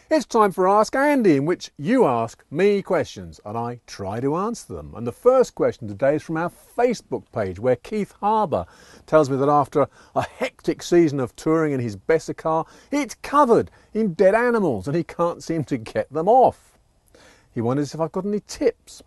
It's time for Ask Andy, in which you ask me questions and I try to answer them. And the first question today is from our Facebook page, where Keith Harbour tells me that after a hectic season of touring in his Besser car, it's covered in dead animals and he can't seem to get them off. He wonders if I've got any tips.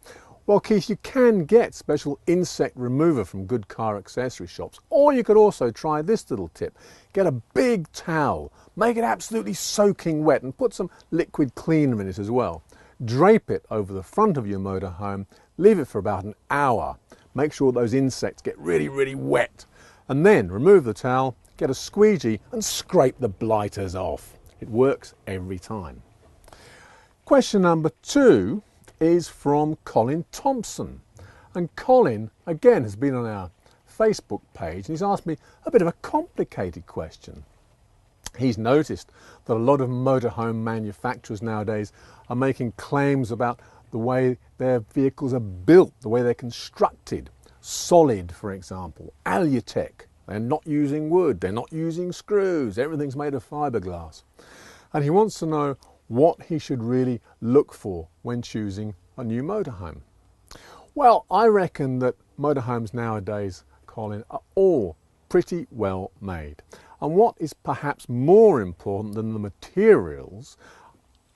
Well, Keith, you can get special insect remover from good car accessory shops, or you could also try this little tip. Get a big towel, make it absolutely soaking wet and put some liquid cleaner in it as well. Drape it over the front of your motorhome, leave it for about an hour. Make sure those insects get really wet. And then remove the towel, get a squeegee and scrape the blighters off. It works every time. Question number 2 is from Colin Thompson. And Colin, again, has been on our Facebook page and he's asked me a bit of a complicated question. He's noticed that a lot of motorhome manufacturers nowadays are making claims about the way their vehicles are built, the way they're constructed. Solid, for example, Alutech. They're not using wood, they're not using screws, everything's made of fiberglass. And he wants to know what he should really look for when choosing a new motorhome. Well, I reckon that motorhomes nowadays, Colin, are all pretty well made. And what is perhaps more important than the materials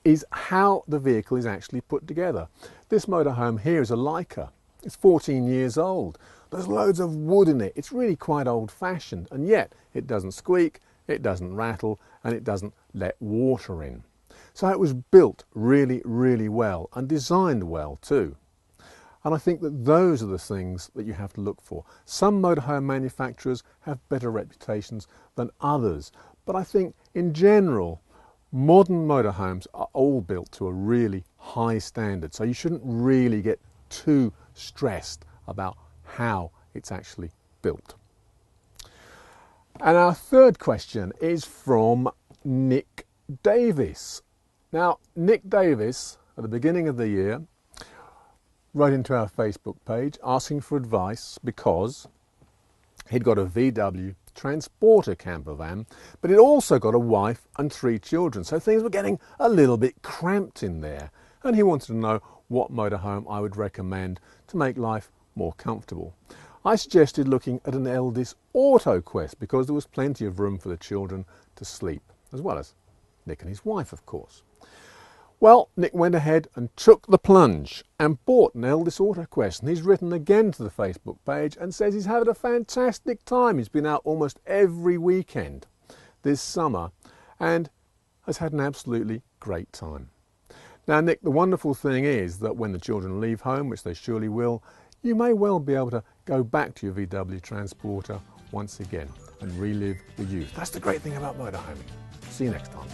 is how the vehicle is actually put together. This motorhome here is a Leica. It's 14 years old. There's loads of wood in it. It's really quite old-fashioned, and yet it doesn't squeak, it doesn't rattle, and it doesn't let water in. So it was built really well and designed well too. And I think that those are the things that you have to look for. Some motorhome manufacturers have better reputations than others, but I think in general modern motorhomes are all built to a really high standard, so you shouldn't really get too stressed about how it's actually built. And our third question is from Nick Davis. Now, Nick Davis, at the beginning of the year, wrote into our Facebook page asking for advice because he'd got a VW Transporter camper van, but he'd also got a wife and 3 children, so things were getting a little bit cramped in there. And he wanted to know what motorhome I would recommend to make life more comfortable. I suggested looking at an Eldis AutoQuest because there was plenty of room for the children to sleep, as well as Nick and his wife, of course. Well, Nick went ahead and took the plunge and bought an Eldis AutoQuest, and he's written again to the Facebook page and says he's having a fantastic time. He's been out almost every weekend this summer and has had an absolutely great time. Now, Nick, the wonderful thing is that when the children leave home, which they surely will, you may well be able to go back to your VW Transporter once again and relive the youth. That's the great thing about motorhoming. See you next time.